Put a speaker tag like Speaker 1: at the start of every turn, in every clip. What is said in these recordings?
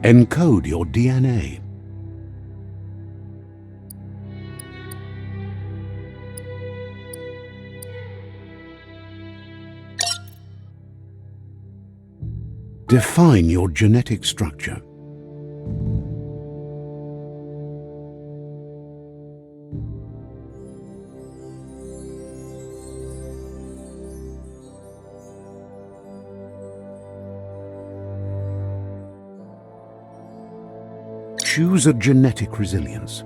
Speaker 1: Encode your DNA. Define your genetic structure. Choose a genetic resilience.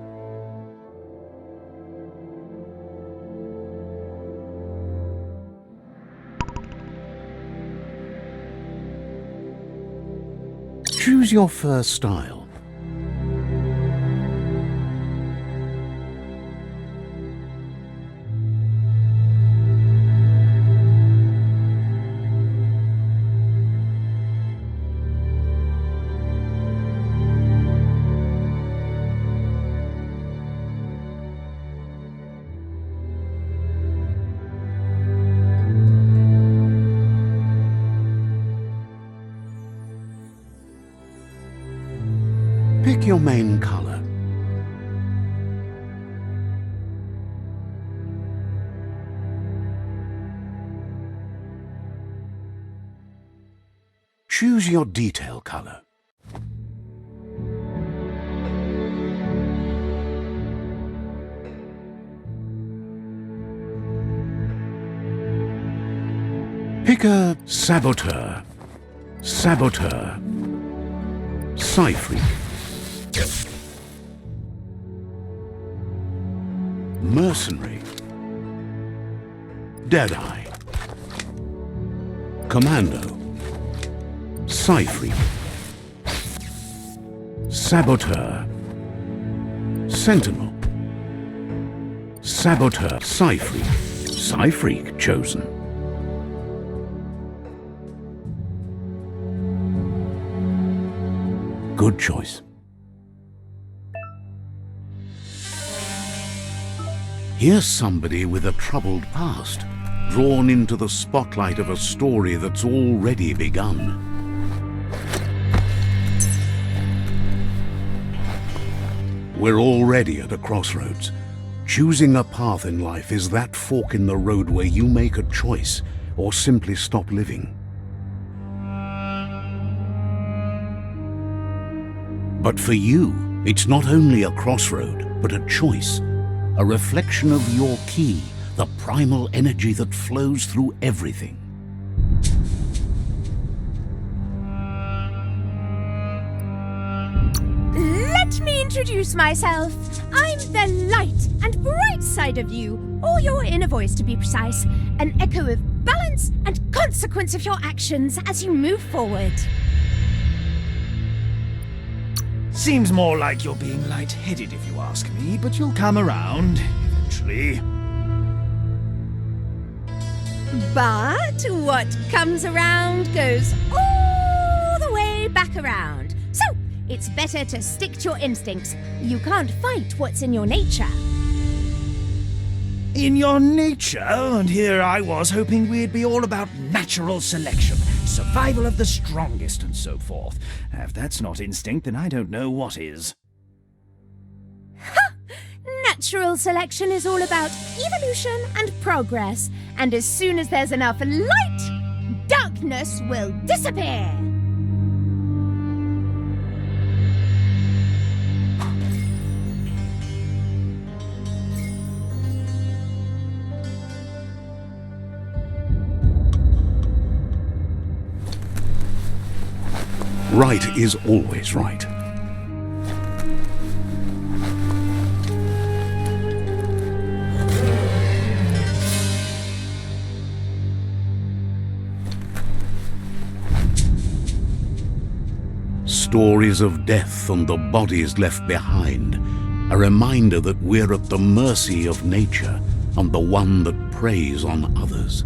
Speaker 1: Choose your first style. Pick your main color. Choose your detail color. Pick a saboteur, Psy-Freak, mercenary, Deadeye, Commando, Psy-Freak, Saboteur, Sentinel, Saboteur, Psy-Freak, Psy-Freak chosen. Good choice. Here's somebody with a troubled past, drawn into the spotlight of a story that's already begun. We're already at a crossroads. Choosing a path in life is that fork in the road where you make a choice or simply stop living. But for you, it's not only a crossroad, but a choice. A reflection of your key, the primal energy that flows through everything.
Speaker 2: Let me introduce myself. I'm the light and bright side of you, or your inner voice to be precise, an echo of balance and consequence of your actions as you move forward.
Speaker 3: Seems more like you're being light-headed if you ask me, but you'll come around, eventually.
Speaker 2: But what comes around goes all the way back around. So, it's better to stick to your instincts. You can't fight what's in your nature.
Speaker 3: In your nature, and here I was hoping we'd be all about natural selection, survival of the strongest, and so forth. If that's not instinct, then I don't know what is.
Speaker 2: Ha! Natural selection is all about evolution and progress, and as soon as there's enough light, darkness will disappear.
Speaker 1: Right is always right. Stories of death and the bodies left behind, a reminder that we're at the mercy of nature and the one that preys on others.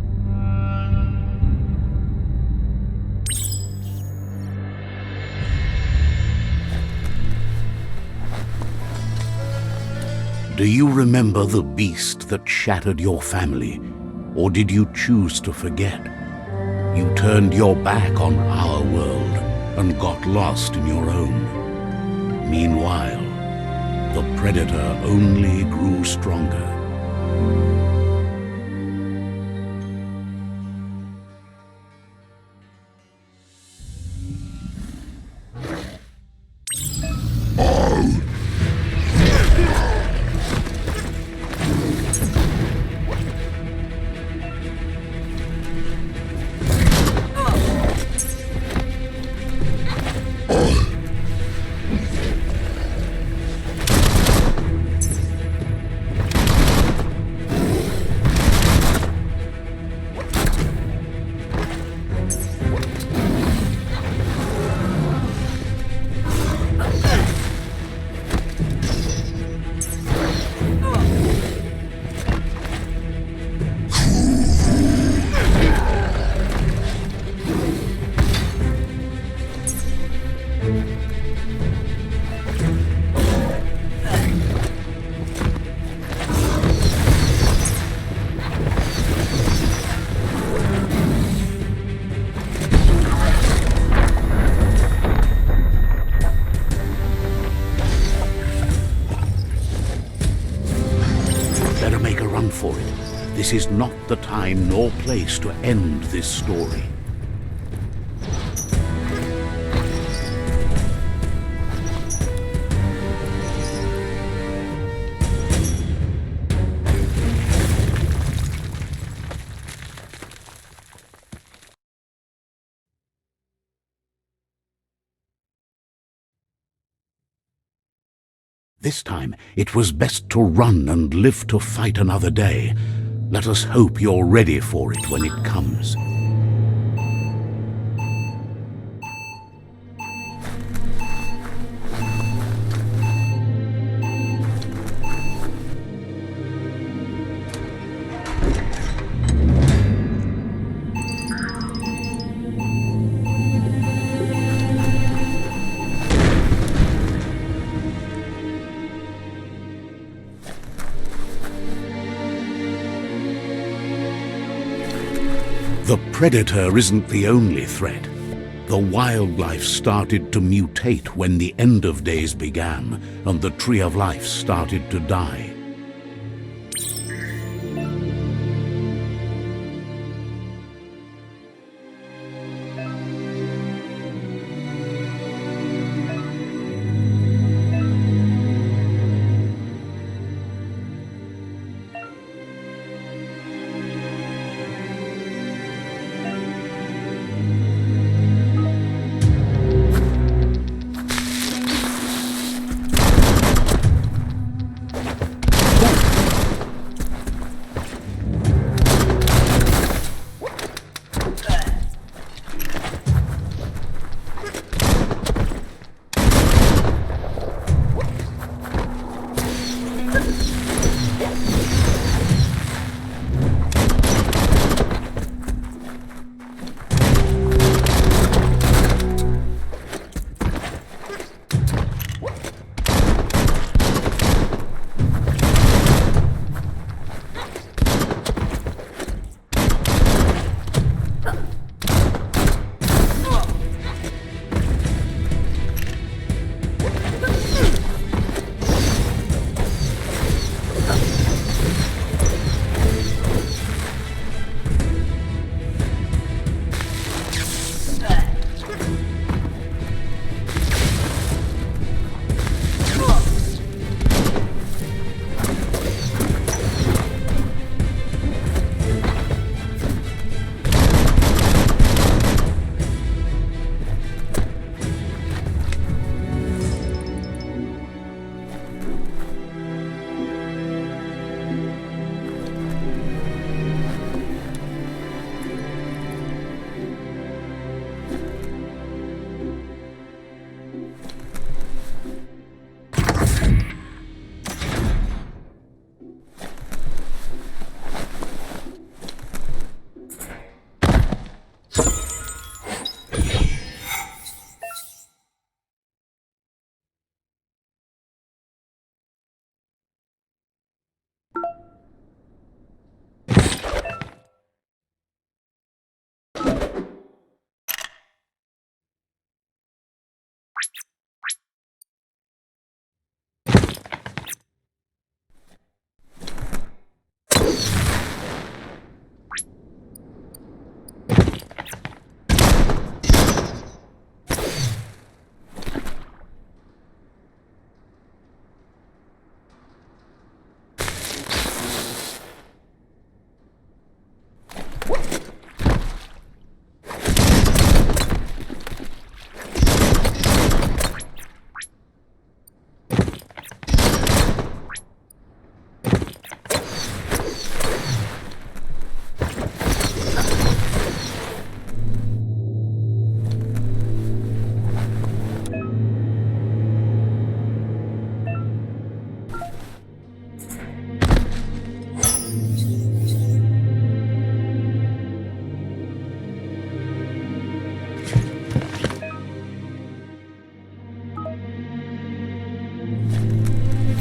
Speaker 1: Do you remember the beast that shattered your family, or did you choose to forget? You turned your back on our world and got lost in your own. Meanwhile, the predator only grew stronger. Better make a run for it. This is not the time nor place to end this story. This time, it was best to run and live to fight another day. Let us hope you're ready for it when it comes. The predator isn't the only threat. The wildlife started to mutate when the end of days began, and the tree of life started to die.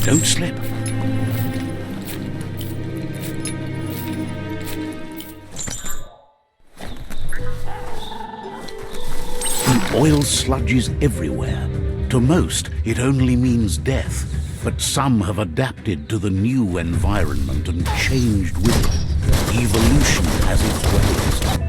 Speaker 1: Don't slip. The oil sludges everywhere. To most, it only means death, but some have adapted to the new environment and changed with it. Evolution has its ways.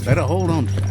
Speaker 1: Better hold on to that.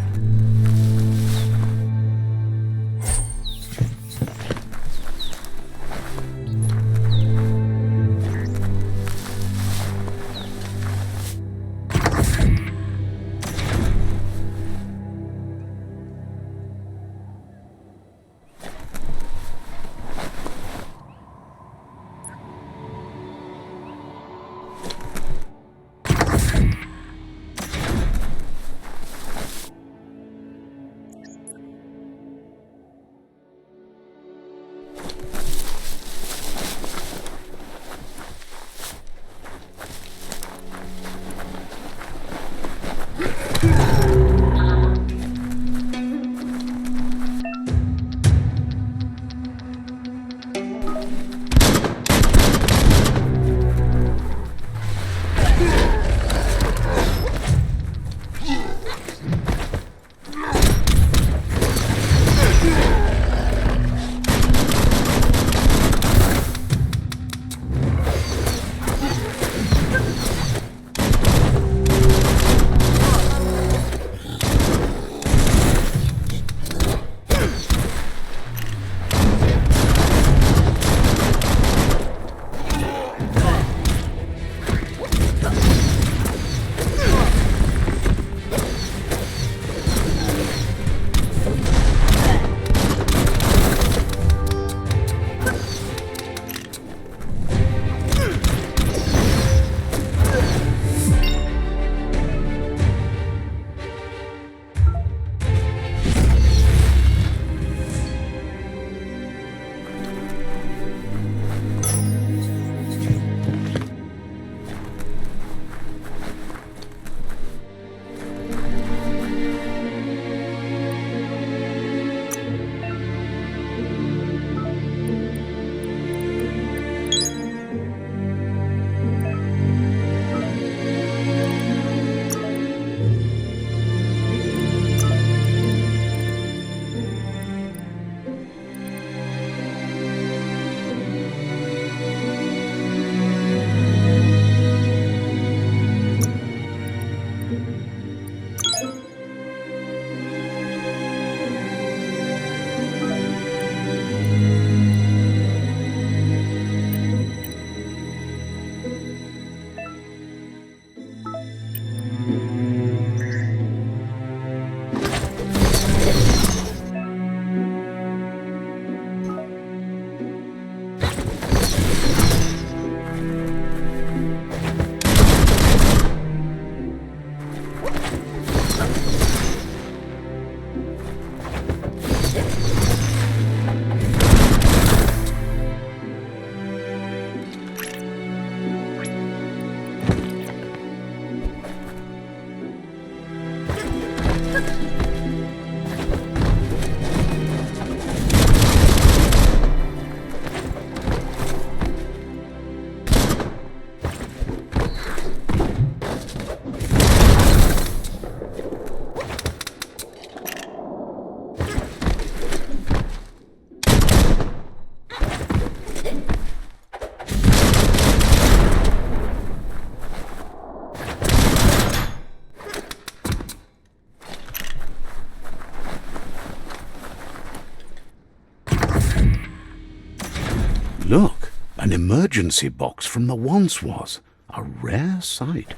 Speaker 1: emergency box from the once was. A rare sight.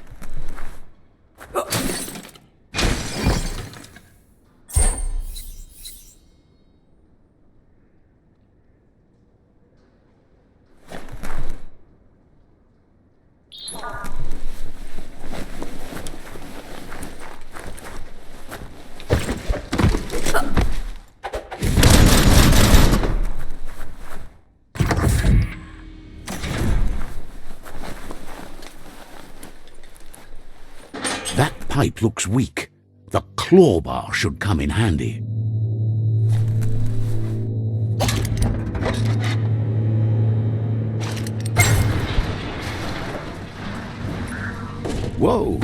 Speaker 1: That pipe looks weak. The claw bar should come in handy. Whoa!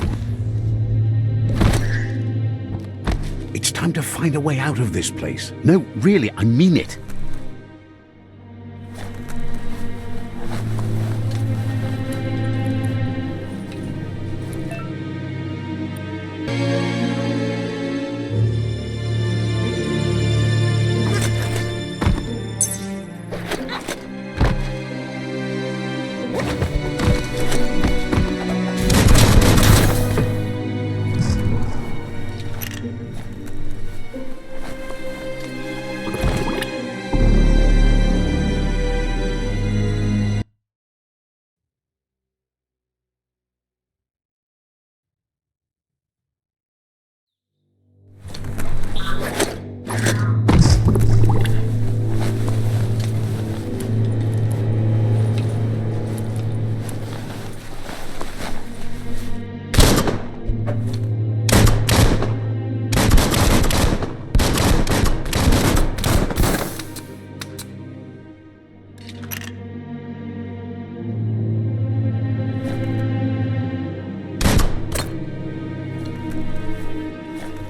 Speaker 1: It's time to find a way out of this place. No, really, I mean it.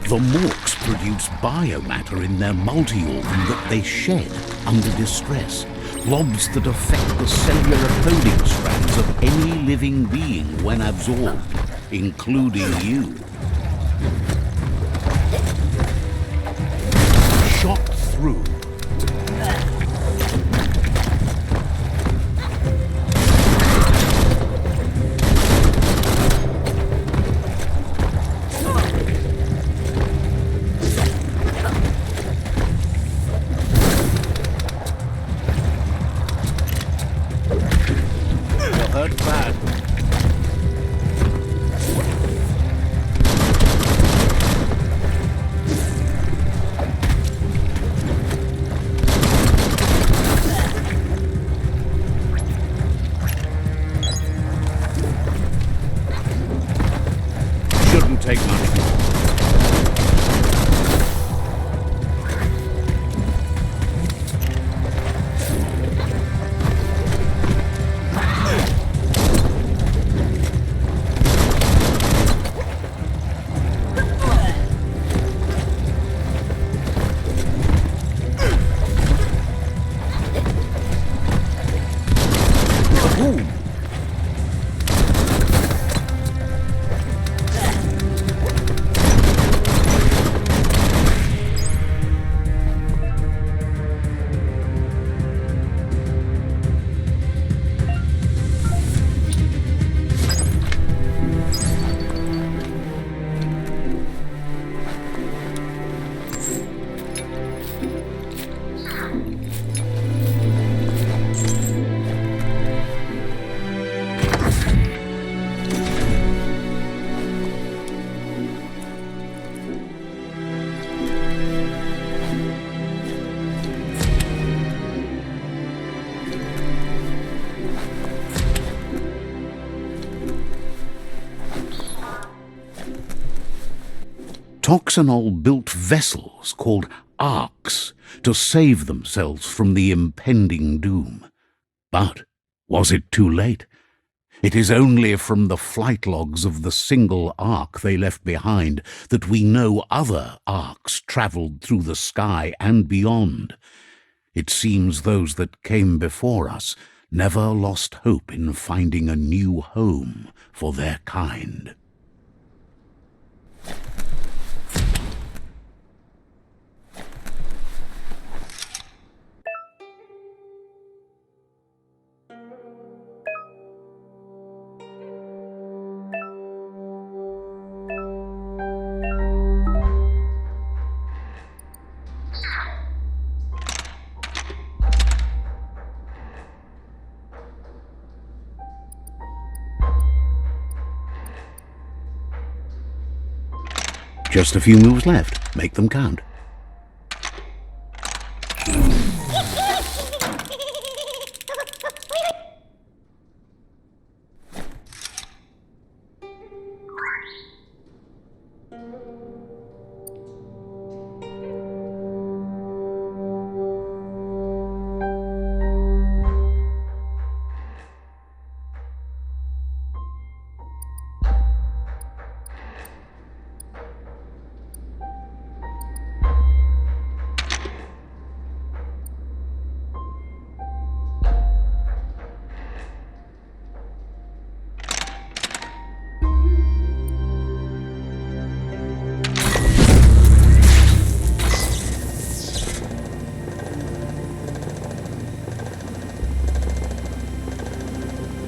Speaker 1: The morks produce biomatter in their multi-organ that they shed under distress, blobs that affect the cellular coding strands of any living being when absorbed, including you. Shot through. Hurt bad. Shouldn't take much more. Toxanol built vessels called arks to save themselves from the impending doom. But was it too late? It is only from the flight logs of the single ark they left behind that we know other arks travelled through the sky and beyond. It seems those that came before us never lost hope in finding a new home for their kind. Just a few moves left. Make them count.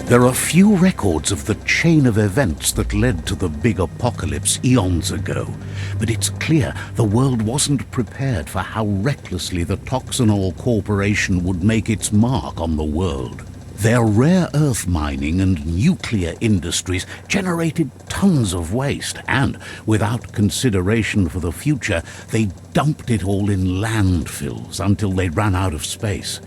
Speaker 1: There are few records of the chain of events that led to the big apocalypse eons ago, but it's clear the world wasn't prepared for how recklessly the Toxanol Corporation would make its mark on the world. Their rare earth mining and nuclear industries generated tons of waste, and without consideration for the future, they dumped it all in landfills until they ran out of space.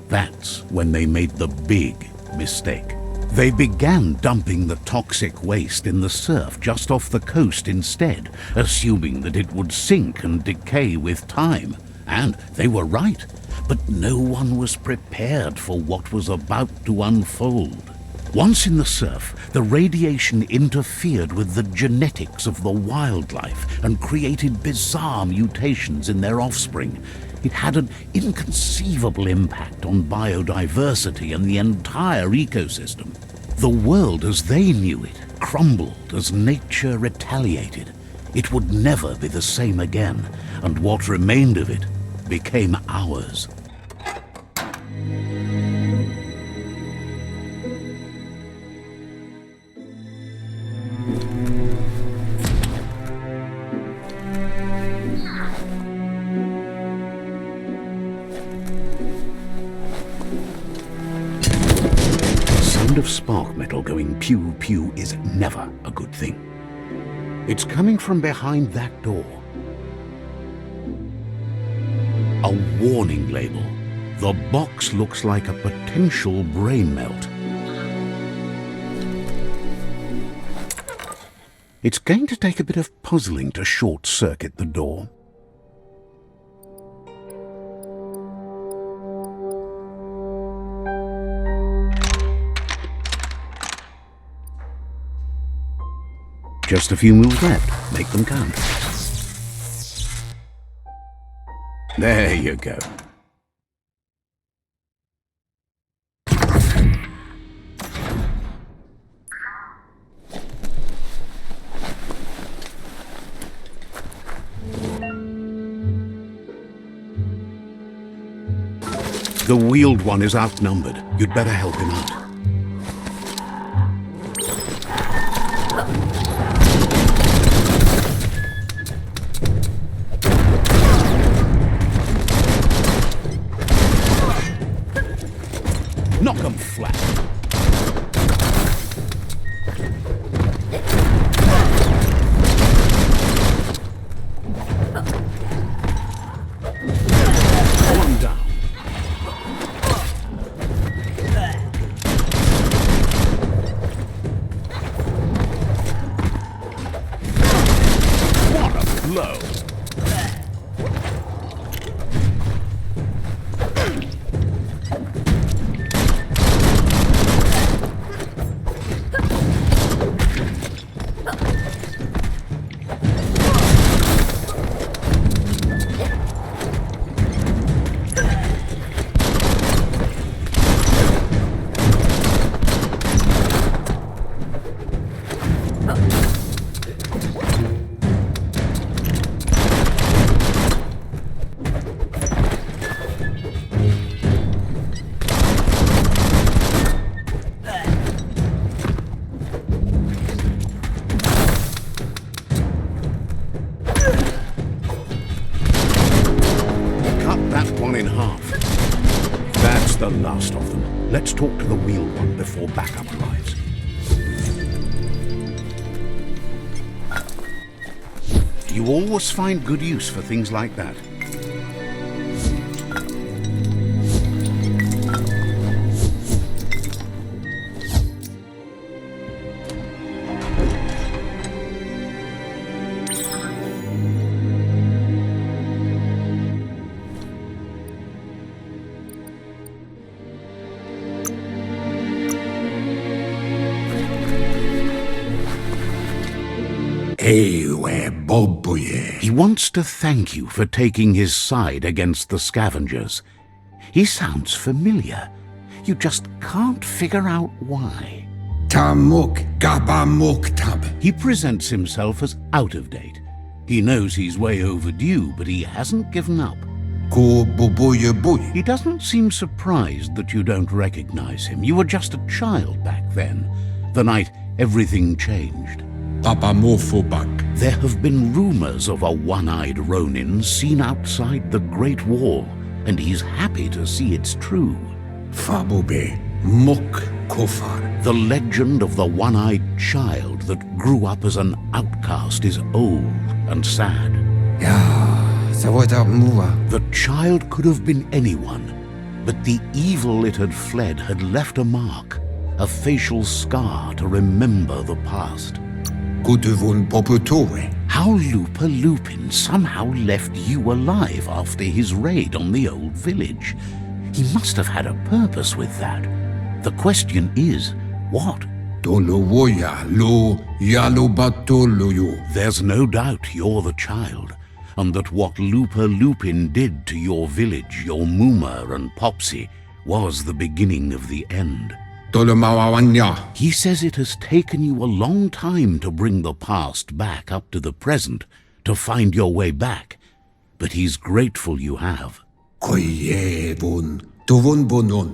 Speaker 1: That's when they made the big mistake. They began dumping the toxic waste in the surf just off the coast instead, assuming that it would sink and decay with time. And they were right, but no one was prepared for what was about to unfold. Once in the surf, the radiation interfered with the genetics of the wildlife and created bizarre mutations in their offspring. It had an inconceivable impact on biodiversity and the entire ecosystem. The world as they knew it crumbled as nature retaliated. It would never be the same again, and what remained of it became ours. Of spark metal going pew pew is never a good thing. It's coming from behind that door. A warning label. The box looks like a potential brain melt. It's going to take a bit of puzzling to short-circuit the door. Just a few moves left. Make them count. There you go. The wheeled one is outnumbered. You'd better help him out. Knock 'em flat. One down. What a blow. In half. That's the last of them. Let's talk to the wheeled one before backup arrives. You always find good use for things like that. He wants to thank you for taking his side against the scavengers. He sounds familiar. You just can't figure out why. He presents himself as out of date. He knows he's way overdue, but he hasn't given up. He doesn't seem surprised that you don't recognize him. You were just a child back then, the night everything changed. There have been rumors of a one-eyed Ronin seen outside the Great Wall, and he's happy to see it's true. The legend of the one-eyed child that grew up as an outcast is old and sad. The child could have been anyone, but the evil it had fled had left a mark, a facial scar to remember the past. How Lupa Lupin somehow left you alive after his raid on the old village. He must have had a purpose with that. The question is, what? There's no doubt you're the child, and that what Lupa Lupin did to your village, your Muma and Popsy, was the beginning of the end. He says it has taken you a long time to bring the past back up to the present, to find your way back, but he's grateful you have.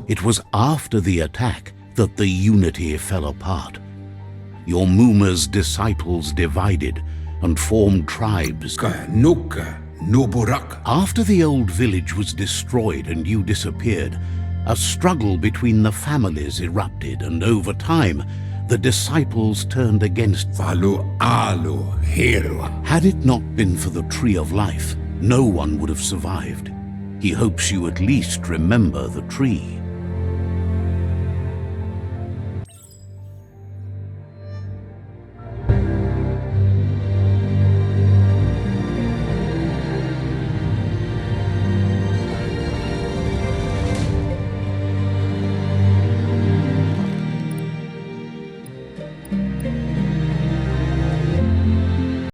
Speaker 1: It was after the attack that the unity fell apart. Your Muma's disciples divided and formed tribes. After the old village was destroyed and you disappeared, a struggle between the families erupted, and over time, the disciples turned against you. Had it not been for the Tree of Life, no one would have survived. He hopes you at least remember the tree.